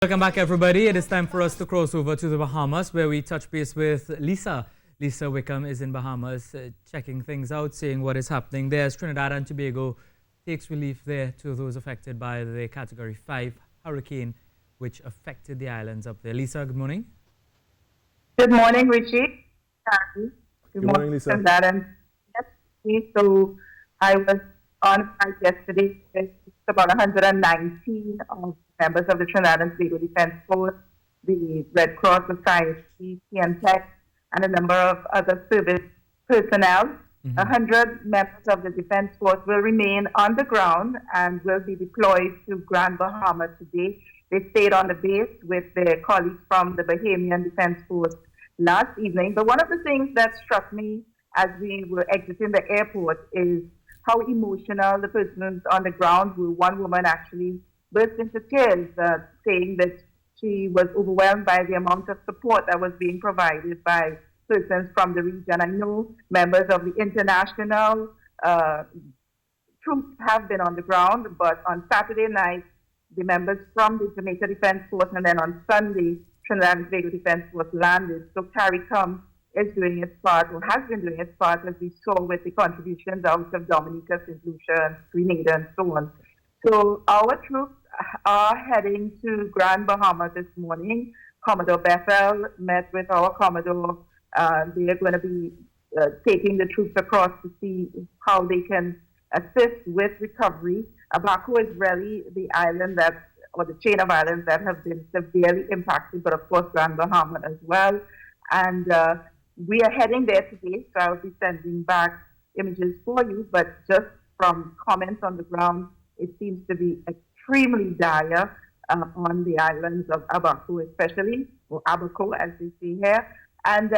Welcome back, everybody. It is time for us to cross over to the Bahamas, where we touch base with Lisa. Lisa Wickham is in Bahamas, checking things out, seeing what is happening there as Trinidad and Tobago takes relief there to those affected by the Category 5 hurricane, which affected the islands up there. Lisa, good morning. Good morning, Richie. Good morning, Lisa. Trinidad and so I was on site yesterday with about 119 of members of the Trinidad and Tobago Defense Force, the Red Cross Society, TNTech, and a number of other service personnel. 100 members of the Defense Force will remain on the ground and will be deployed to Grand Bahama today. They stayed on the base with their colleagues from the Bahamian Defense Force last evening. But one of the things that struck me as we were exiting the airport is how emotional the persons on the ground were. One woman actually burst into tears, saying that she was overwhelmed by the amount of support that was being provided by persons from the region. I know members of the international troops have been on the ground, but on Saturday night, the members from the Jamaica Defense Force, and then on Sunday, Trinidad and Tobago Defense Force landed. So CARICOM is doing its part, or has been doing its part, as we saw with the contributions out of Dominica, St. Lucia, Grenada, and so on. So our troops are heading to Grand Bahama this morning. Commodore Bethel met with our Commodore. They are going to be taking the troops across to see how they can assist with recovery. Abaco is really the island that, or the chain of islands that have been severely impacted, but of course Grand Bahama as well. And we are heading there today, so I'll be sending back images for you. But just from comments on the ground, it seems to be extremely dire on the islands of Abaco, especially, or Abaco as they say here. And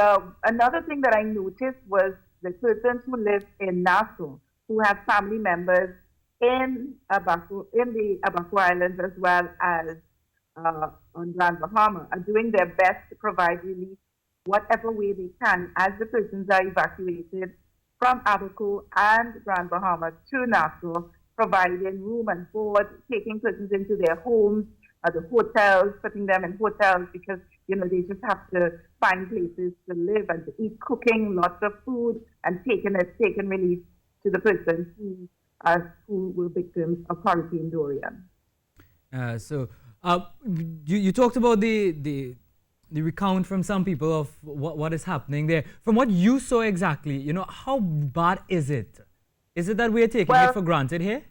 another thing that I noticed was the persons who live in Nassau, who have family members in Abaco, in the Abaco Islands, as well as on Grand Bahama, are doing their best to provide relief whatever way they can as the persons are evacuated from Abaco and Grand Bahama to Nassau, providing room and board, taking persons into their homes, the hotels, putting them in hotels because, you know, they just have to find places to live and to eat, cooking lots of food, and taking relief to the persons who were victims of Hurricane Dorian. You talked about the recount from some people of what is happening there. From what you saw exactly, you know, how bad is it? Is it that we are taking it for granted here?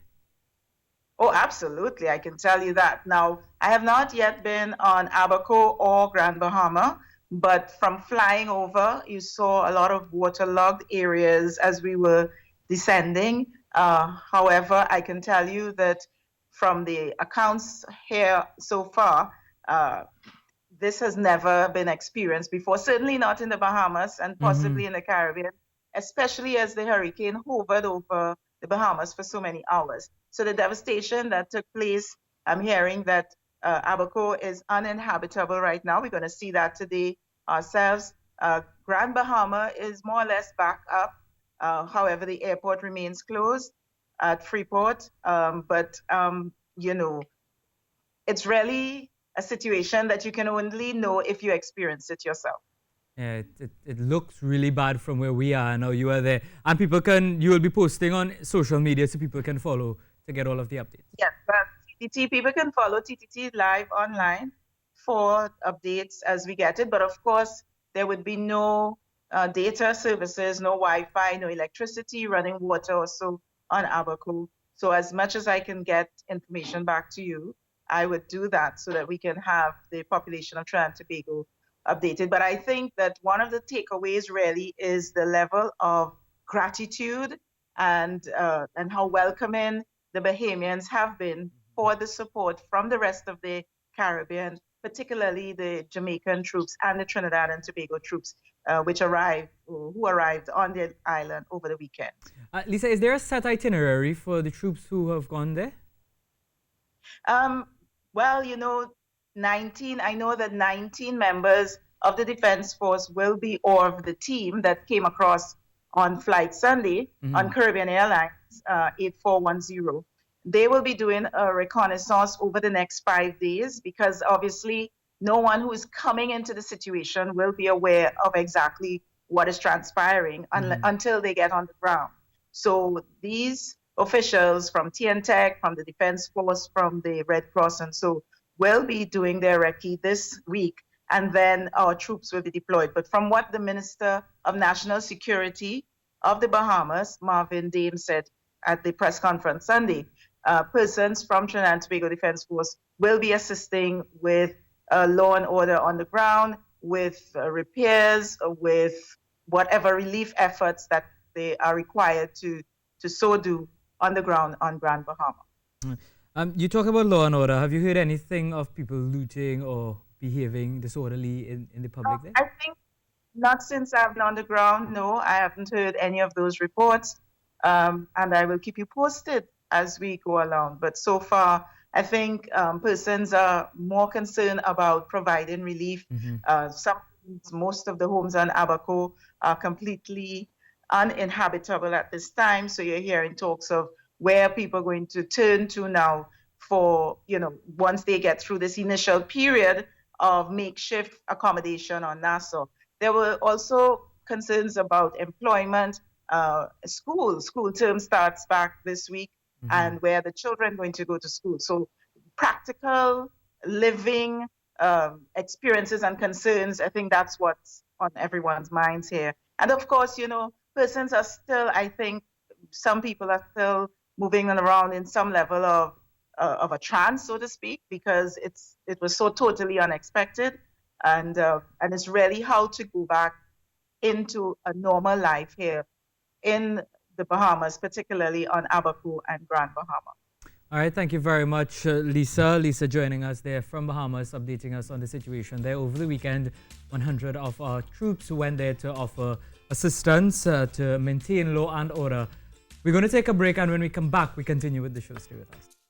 Oh, absolutely. I can tell you that. Now, I have not yet been on Abaco or Grand Bahama, but from flying over, you saw a lot of waterlogged areas as we were descending. However, I can tell you that from the accounts here so far, this has never been experienced before, certainly not in the Bahamas and possibly in the Caribbean, especially as the hurricane hovered over the Bahamas for so many hours. So the devastation that took place, I'm hearing that Abaco is uninhabitable right now. We're going to see that today ourselves. Grand Bahama is more or less back up. However, the airport remains closed at Freeport. You know, it's really a situation that you can only know if you experience it yourself. Yeah, it looks really bad from where we are. I know you are there. And you will be posting on social media so people can follow to get all of the updates. Yes, TTT, people can follow TTT live online for updates as we get it. But of course, there would be no data services, no Wi-Fi, no electricity, running water or so on Abaco. So as much as I can get information back to you, I would do that so that we can have the population of Trinidad and Tobago updated. But I think that one of the takeaways really is the level of gratitude and how welcoming the Bahamians have been for the support from the rest of the Caribbean, particularly the Jamaican troops and the Trinidad and Tobago troops, who arrived on the island over the weekend. Lisa, is there a set itinerary for the troops who have gone there? Well, you know, I know that 19 members of the Defense Force will be, or of the team that came across on Flight Sunday on Caribbean Airlines 8410. They will be doing a reconnaissance over the next 5 days because obviously no one who is coming into the situation will be aware of exactly what is transpiring until they get on the ground. So these officials from TNTech, from the Defense Force, from the Red Cross, and so will be doing their recce this week, and then our troops will be deployed. But from what the Minister of National Security of the Bahamas, Marvin Dame, said at the press conference Sunday, persons from Trinidad and Tobago Defense Force will be assisting with law and order on the ground, with repairs, with whatever relief efforts that they are required to so do on the ground on Grand Bahama. You talk about law and order. Have you heard anything of people looting or behaving disorderly in the public there? I think not since I've been on the ground. No, I haven't heard any of those reports. And I will keep you posted as we go along. But so far, I think persons are more concerned about providing relief. Most of the homes on Abaco are completely uninhabitable at this time. So you're hearing talks of where people are going to turn to now for, once they get through this initial period of makeshift accommodation on Nassau. There were also concerns about employment. School term starts back this week, and where the children are going to go to school. So practical living experiences and concerns, I think that's what's on everyone's minds here. And of course, persons are still, I think, some people are still moving around in some level of a trance, so to speak, because it was so totally unexpected, and it's really how to go back into a normal life here in the Bahamas, particularly on Abaco and Grand Bahama. All right, thank you very much, Lisa. Lisa joining us there from Bahamas, updating us on the situation there. Over the weekend, 100 of our troops went there to offer assistance to maintain law and order. We're going to take a break, and when we come back, we continue with the show. Stay with us.